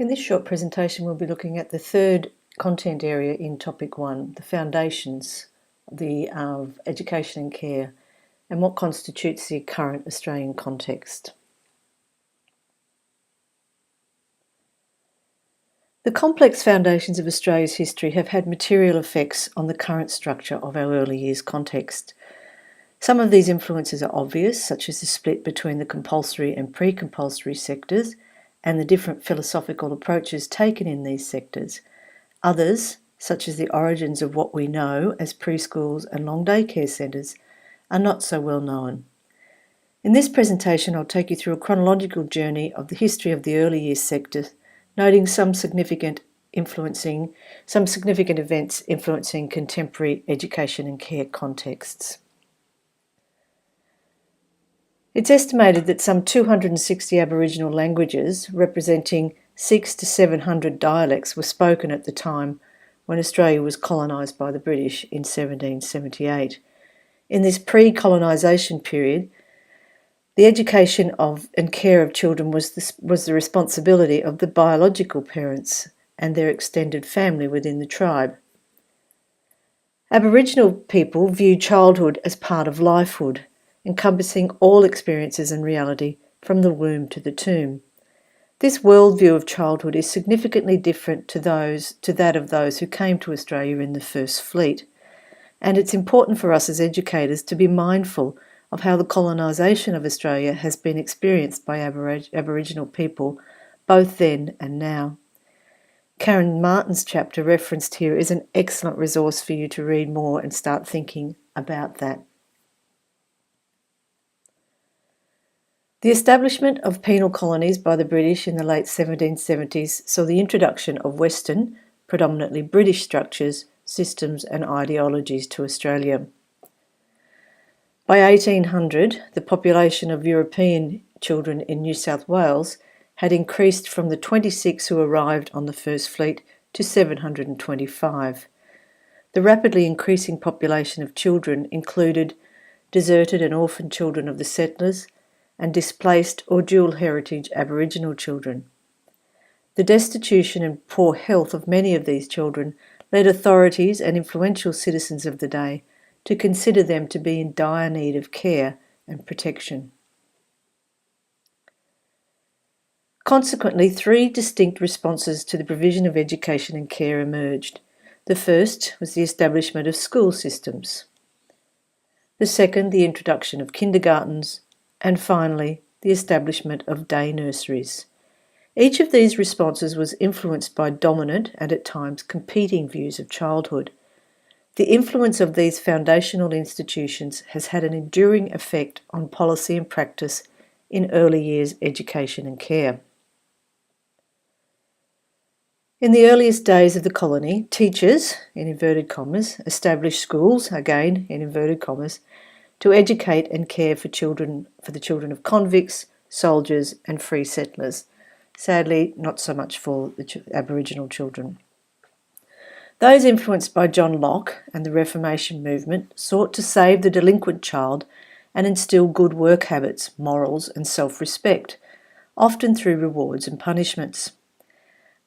In this short presentation, we'll be looking at the third content area in Topic 1, the foundations of education and care, and what constitutes the current Australian context. The complex foundations of Australia's history have had material effects on the current structure of our early years context. Some of these influences are obvious, such as the split between the compulsory and pre-compulsory sectors, and the different philosophical approaches taken in these sectors. Others, such as the origins of what we know as preschools and long day care centres, are not so well known. In this presentation, I'll take you through a chronological journey of the history of the early years sector, noting some significant events influencing contemporary education and care contexts. It's estimated that some 260 Aboriginal languages, representing 600 to 700 dialects, were spoken at the time when Australia was colonised by the British in 1778. In this pre-colonisation period, the education of and care of children was the responsibility of the biological parents and their extended family within the tribe. Aboriginal people view childhood as part of lifehood, encompassing all experiences and reality from the womb to the tomb. This worldview of childhood is significantly different to that of those who came to Australia in the First Fleet, and it's important for us as educators to be mindful of how the colonisation of Australia has been experienced by Aboriginal people both then and now. Karen Martin's chapter referenced here is an excellent resource for you to read more and start thinking about that. The establishment of penal colonies by the British in the late 1770s saw the introduction of Western, predominantly British structures, systems and ideologies to Australia. By 1800, the population of European children in New South Wales had increased from the 26 who arrived on the First Fleet to 725. The rapidly increasing population of children included deserted and orphaned children of the settlers, and displaced or dual heritage Aboriginal children. The destitution and poor health of many of these children led authorities and influential citizens of the day to consider them to be in dire need of care and protection. Consequently, three distinct responses to the provision of education and care emerged. The first was the establishment of school systems. The second, the introduction of kindergartens, and finally, the establishment of day nurseries. Each of these responses was influenced by dominant and at times competing views of childhood. The influence of these foundational institutions has had an enduring effect on policy and practice in early years education and care. In the earliest days of the colony, teachers, in inverted commas, established schools, again in inverted commas, to educate and care for the children of convicts, soldiers and free settlers. Sadly, not so much for the Aboriginal children. Those influenced by John Locke and the Reformation movement sought to save the delinquent child and instill good work habits, morals and self-respect, often through rewards and punishments.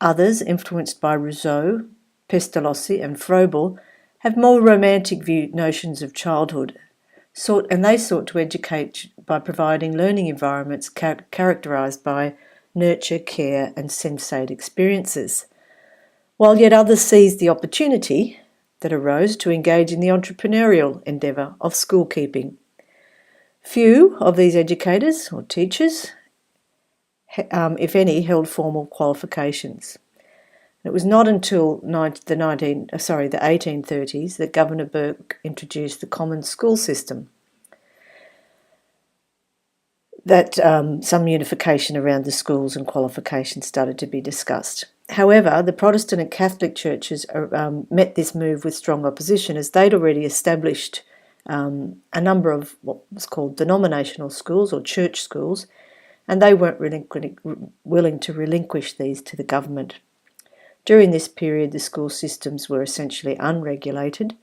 Others, influenced by Rousseau, Pestalozzi and Froebel, have more romantic notions of childhood, they sought to educate by providing learning environments characterised by nurture, care and sensate experiences, while yet others seized the opportunity that arose to engage in the entrepreneurial endeavour of schoolkeeping. Few of these educators or teachers, if any, held formal qualifications. It was not until the 1830s that Governor Burke introduced the common school system, that some unification around the schools and qualifications started to be discussed. However, the Protestant and Catholic churches met this move with strong opposition, as they'd already established a number of what was called denominational schools or church schools, and they weren't willing to relinquish these to the government. During this period, the school systems were essentially unregulated,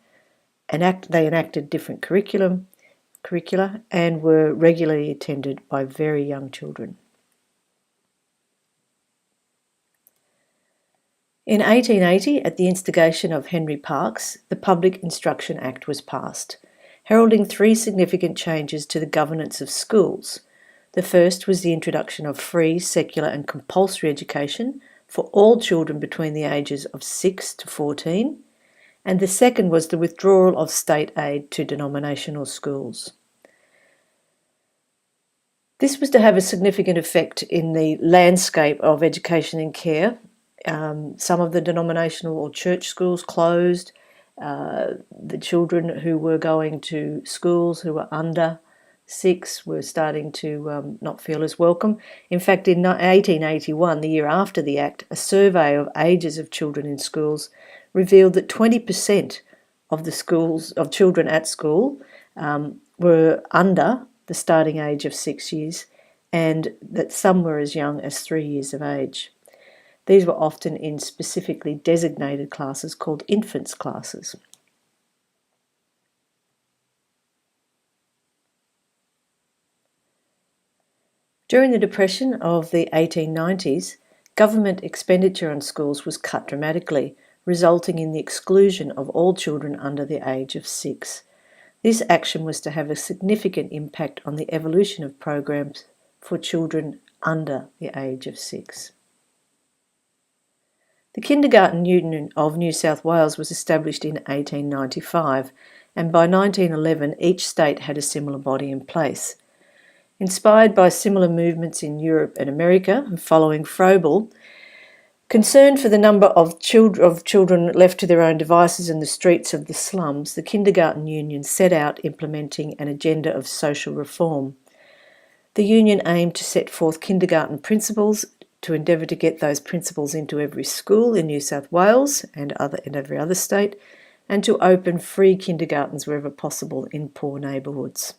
and they enacted different curricula and were regularly attended by very young children. In 1880, at the instigation of Henry Parkes, the Public Instruction Act was passed, heralding three significant changes to the governance of schools. The first was the introduction of free, secular and compulsory education for all children between the ages of 6 to 14, and the second was the withdrawal of state aid to denominational schools. This was to have a significant effect in the landscape of education and care. Some of the denominational or church schools closed. The children who were going to schools who were under 6 were starting to not feel as welcome. In fact, in 1881, the year after the Act, a survey of ages of children in schools revealed that 20% of the schools of children at school were under the starting age of 6 years, and that some were as young as 3 years of age. These were often in specifically designated classes called infants classes. During the Depression of the 1890s, government expenditure on schools was cut dramatically, resulting in the exclusion of all children under the age of 6. This action was to have a significant impact on the evolution of programs for children under the age of 6. The Kindergarten Union of New South Wales was established in 1895, and by 1911 each state had a similar body in place. Inspired by similar movements in Europe and America, and following Froebel, concerned for the number of children left to their own devices in the streets of the slums, the Kindergarten Union set out implementing an agenda of social reform. The union aimed to set forth kindergarten principles, to endeavour to get those principles into every school in New South Wales and every other state, and to open free kindergartens wherever possible in poor neighbourhoods.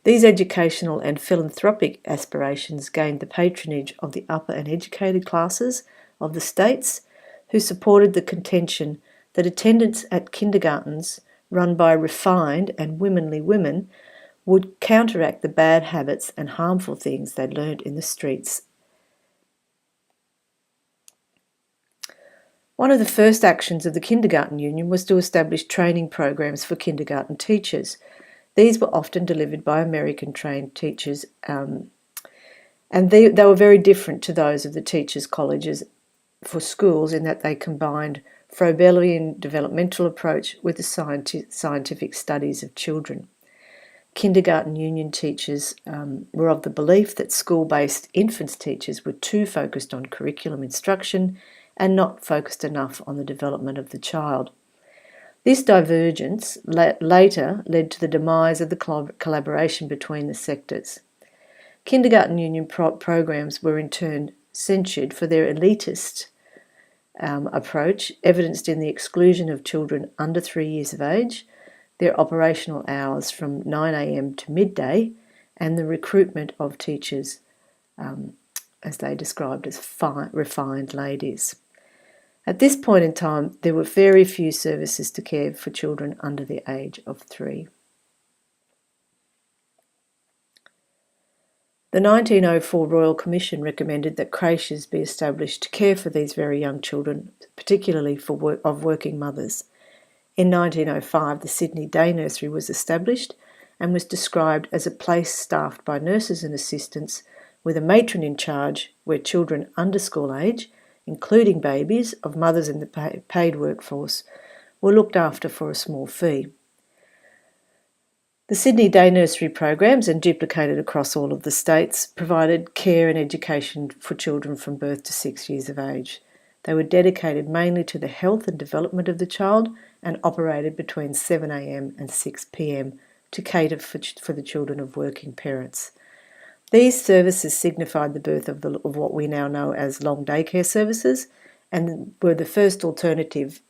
These educational and philanthropic aspirations gained the patronage of the upper and educated classes of the states, who supported the contention that attendance at kindergartens run by refined and womanly women would counteract the bad habits and harmful things they learned in the streets. One of the first actions of the Kindergarten Union was to establish training programs for kindergarten teachers. These were often delivered by American-trained teachers, and they were very different to those of the teachers' colleges for schools in that they combined Froebelian developmental approach with the scientific studies of children. Kindergarten Union teachers were of the belief that school-based infants teachers were too focused on curriculum instruction and not focused enough on the development of the child. This divergence later led to the demise of the collaboration between the sectors. Kindergarten Union programs were in turn censured for their elitist approach, evidenced in the exclusion of children under 3 years of age, their operational hours from 9 a.m. to midday, and the recruitment of teachers, as they described as refined ladies. At this point in time, there were very few services to care for children under the age of 3. The 1904 Royal Commission recommended that creches be established to care for these very young children, particularly of working mothers. In 1905, the Sydney Day Nursery was established and was described as a place staffed by nurses and assistants with a matron in charge where children under school age, including babies of mothers in the paid workforce, were looked after for a small fee. The Sydney Day Nursery programs, and duplicated across all of the states, provided care and education for children from birth to 6 years of age. They were dedicated mainly to the health and development of the child and operated between 7 a.m. and 6 p.m. to cater for the children of working parents. These services signified the birth of what we now know as long daycare services, and were the first alternative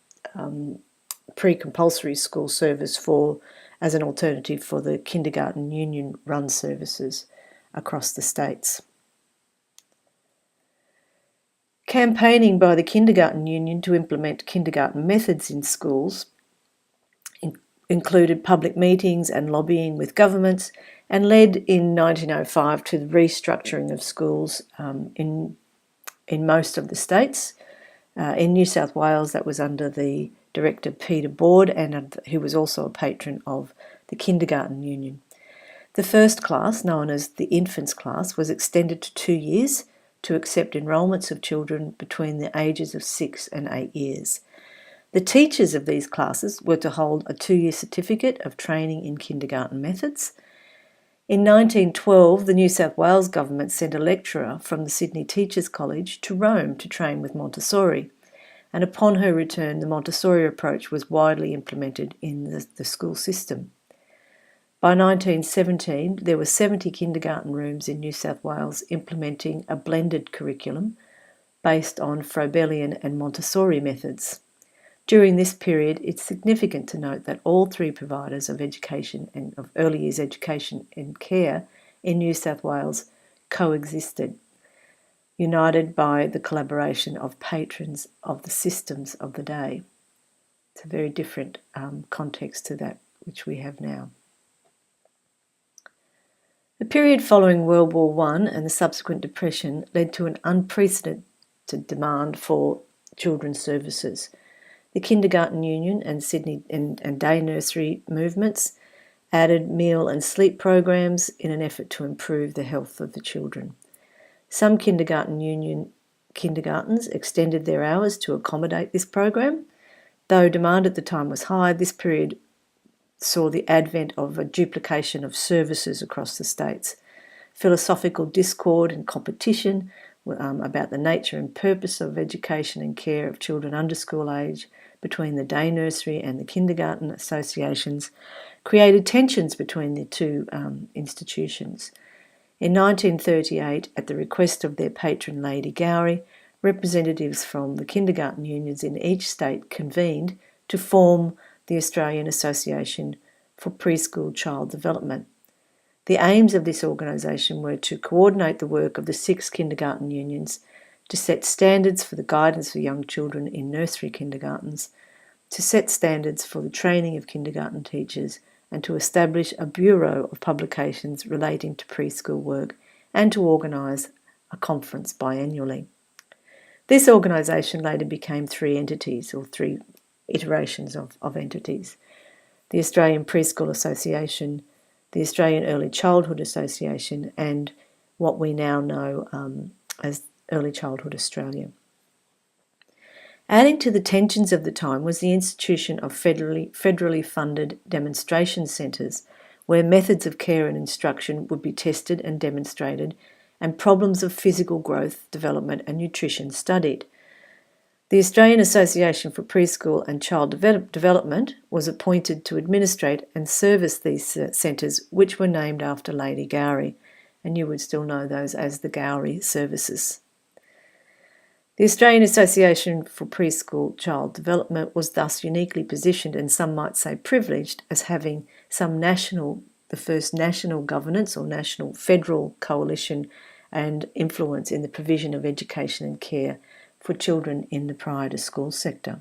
pre-compulsory school service as an alternative for the Kindergarten Union run services across the states. Campaigning by the Kindergarten Union to implement kindergarten methods in schools included public meetings and lobbying with governments, and led in 1905 to the restructuring of schools in most of the states. In New South Wales, that was under the director Peter Board, and who was also a patron of the Kindergarten Union. The first class, known as the infants class, was extended to 2 years to accept enrolments of children between the ages of 6 and 8 years. The teachers of these classes were to hold a 2-year certificate of training in kindergarten methods. In 1912, the New South Wales government sent a lecturer from the Sydney Teachers College to Rome to train with Montessori, and upon her return the Montessori approach was widely implemented in the school system. By 1917, there were 70 kindergarten rooms in New South Wales implementing a blended curriculum based on Froebelian and Montessori methods. During this period, it's significant to note that all three providers of education and of early years education and care in New South Wales coexisted, united by the collaboration of patrons of the systems of the day. It's a very different context to that which we have now. The period following World War I and the subsequent Depression led to an unprecedented demand for children's services. The Kindergarten Union and Sydney and day nursery movements added meal and sleep programs in an effort to improve the health of the children. Some Kindergarten Union kindergartens extended their hours to accommodate this program. Though demand at the time was high, this period saw the advent of a duplication of services across the states. Philosophical discord and competition about the nature and purpose of education and care of children under school age between the day nursery and the kindergarten associations created tensions between the two institutions. In 1938, at the request of their patron Lady Gowrie, representatives from the kindergarten unions in each state convened to form the Australian Association for Preschool Child Development. The aims of this organisation were to coordinate the work of the 6 kindergarten unions, to set standards for the guidance of young children in nursery kindergartens, to set standards for the training of kindergarten teachers, and to establish a bureau of publications relating to preschool work, and to organise a conference biannually. This organisation later became 3 entities, or 3 iterations of entities: the Australian Preschool Association, the Australian Early Childhood Association, and what we now know as Early Childhood Australia. Adding to the tensions of the time was the institution of federally funded demonstration centres, where methods of care and instruction would be tested and demonstrated, and problems of physical growth, development and nutrition studied. The Australian Association for Preschool and Child Development was appointed to administrate and service these centres, which were named after Lady Gowrie, and you would still know those as the Gowrie Services. The Australian Association for Preschool Child Development was thus uniquely positioned, and some might say privileged, as having the first national governance or national federal coalition and influence in the provision of education and care for children in the prior to school sector.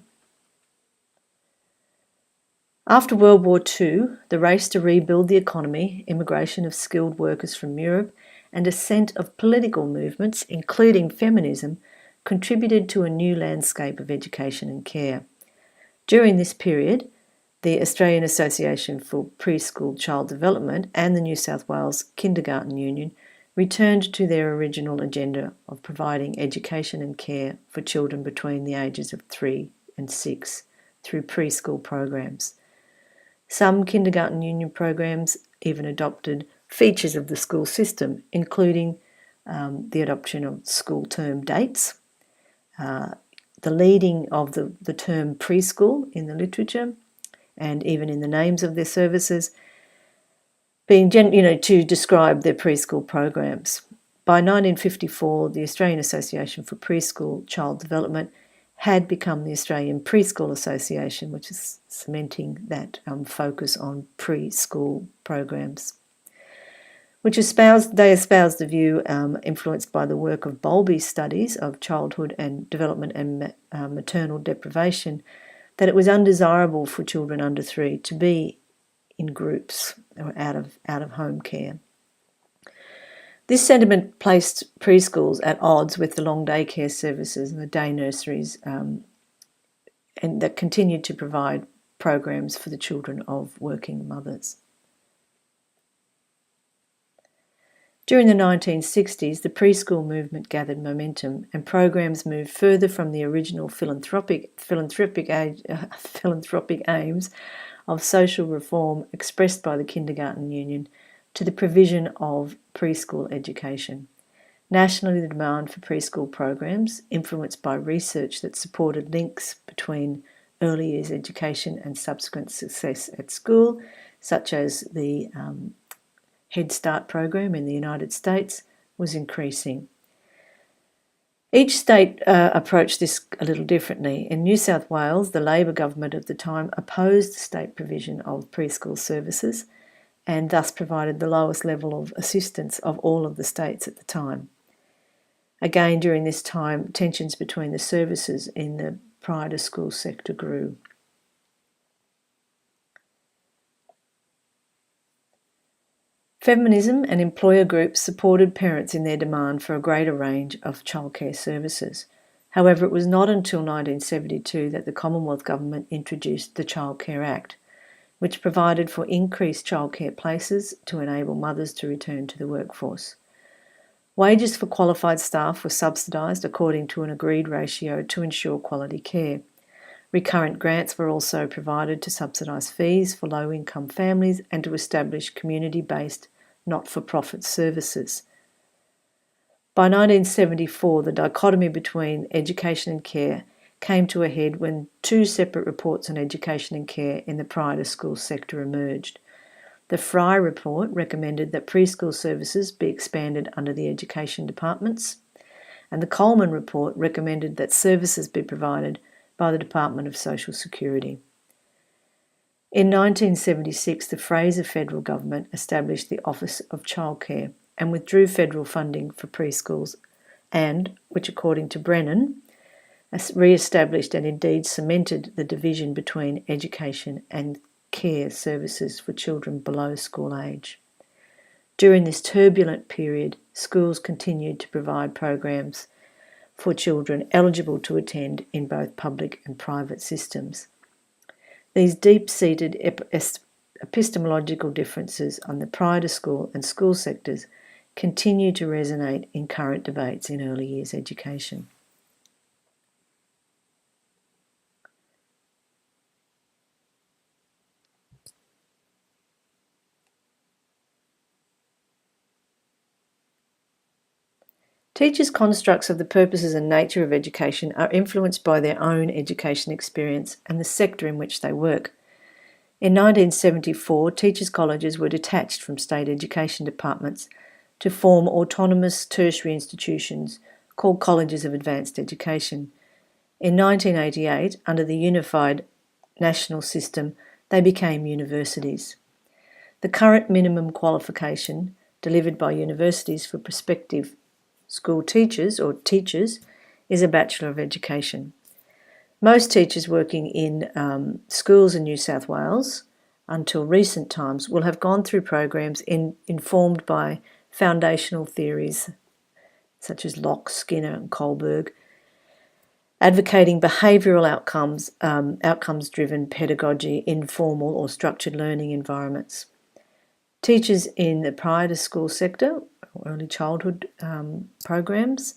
After World War II, the race to rebuild the economy, immigration of skilled workers from Europe, and ascent of political movements, including feminism, contributed to a new landscape of education and care. During this period, the Australian Association for Preschool Child Development and the New South Wales Kindergarten Union returned to their original agenda of providing education and care for children between the ages of 3 and 6 through preschool programs. Some kindergarten union programs even adopted features of the school system, including the adoption of school term dates, the leading of the term preschool in the literature and even in the names of their services, being to describe their preschool programs. By 1954, the Australian Association for Preschool Child Development had become the Australian Preschool Association, which is cementing that focus on preschool programs. They espoused the view, influenced by the work of Bowlby's studies of childhood and development and maternal deprivation, that it was undesirable for children under 3 to be in groups or out of home care. This sentiment placed preschools at odds with the long daycare services and the day nurseries, and that continued to provide programs for the children of working mothers. During the 1960s, the preschool movement gathered momentum and programs moved further from the original philanthropic aims of social reform expressed by the Kindergarten Union to the provision of preschool education. Nationally, the demand for preschool programs, influenced by research that supported links between early years education and subsequent success at school, such as the Head Start program in the United States, was increasing. Each state approached this a little differently. In New South Wales, the Labor government of the time opposed the state provision of preschool services and thus provided the lowest level of assistance of all of the states at the time. Again, during this time, tensions between the services in the prior to school sector grew. Feminism and employer groups supported parents in their demand for a greater range of childcare services. However, it was not until 1972 that the Commonwealth Government introduced the Child Care Act, which provided for increased childcare places to enable mothers to return to the workforce. Wages for qualified staff were subsidised according to an agreed ratio to ensure quality care. Recurrent grants were also provided to subsidise fees for low-income families and to establish community-based not-for-profit services. By 1974, the dichotomy between education and care came to a head when two separate reports on education and care in the prior-to-school sector emerged. The Fry report recommended that preschool services be expanded under the education departments, and the Coleman report recommended that services be provided by the Department of Social Security. In 1976, the Fraser federal government established the Office of Childcare and withdrew federal funding for preschools and, which according to Brennan, re-established and indeed cemented the division between education and care services for children below school age. During this turbulent period, schools continued to provide programs for children eligible to attend in both public and private systems. These deep-seated epistemological differences on the prior-to-school and school sectors continue to resonate in current debates in early years education. Teachers' constructs of the purposes and nature of education are influenced by their own education experience and the sector in which they work. In 1974, teachers' colleges were detached from state education departments to form autonomous tertiary institutions called Colleges of Advanced Education. In 1988, under the unified national system, they became universities. The current minimum qualification delivered by universities for prospective school teachers or teachers is a Bachelor of Education. Most teachers working in schools in New South Wales until recent times will have gone through programs informed by foundational theories such as Locke, Skinner and Kohlberg, advocating behavioural outcomes-driven pedagogy in formal or structured learning environments. Teachers in the prior-to-school sector, early childhood programs,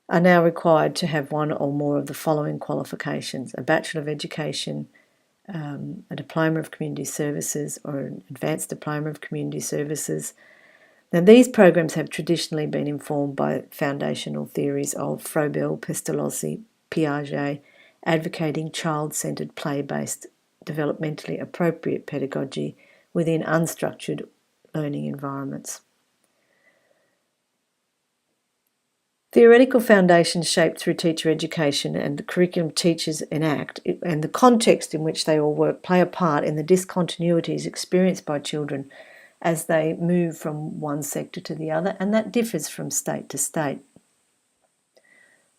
are now required to have one or more of the following qualifications: a Bachelor of Education, a Diploma of Community Services, or an Advanced Diploma of Community Services. Now, these programs have traditionally been informed by foundational theories of Froebel, Pestalozzi, Piaget, advocating child-centred, play-based, developmentally appropriate pedagogy within unstructured learning environments. Theoretical foundations shaped through teacher education and the curriculum teachers enact and the context in which they all work play a part in the discontinuities experienced by children as they move from one sector to the other, and that differs from state to state.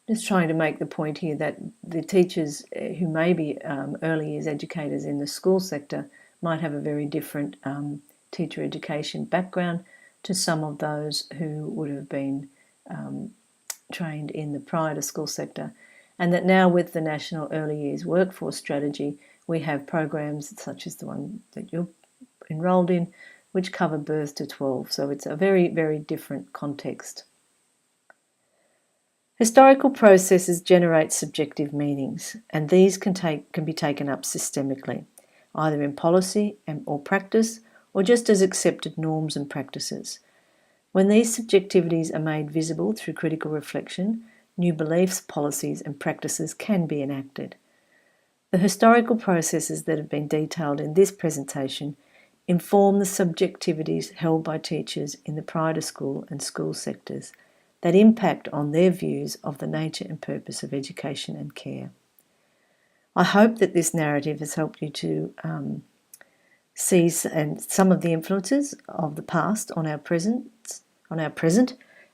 Just trying to make the point here that the teachers who may be early years educators in the school sector might have a very different teacher education background to some of those who would have been trained in the prior to school sector, and that now with the National Early Years Workforce Strategy, we have programs such as the one that you're enrolled in, which cover birth to 12. So it's a very, very different context. Historical processes generate subjective meanings, and these can be taken up systemically, either in policy or practice, or just as accepted norms and practices. When these subjectivities are made visible through critical reflection, new beliefs, policies, and practices can be enacted. The historical processes that have been detailed in this presentation inform the subjectivities held by teachers in the prior to school and school sectors that impact on their views of the nature and purpose of education and care. I hope that this narrative has helped you to see some of the influences of the past on our present,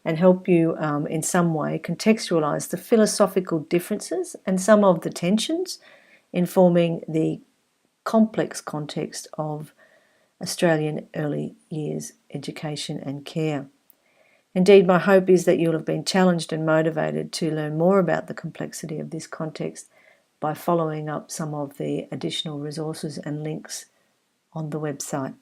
and help you in some way contextualise the philosophical differences and some of the tensions informing the complex context of Australian early years education and care. Indeed, my hope is that you'll have been challenged and motivated to learn more about the complexity of this context by following up some of the additional resources and links on the website.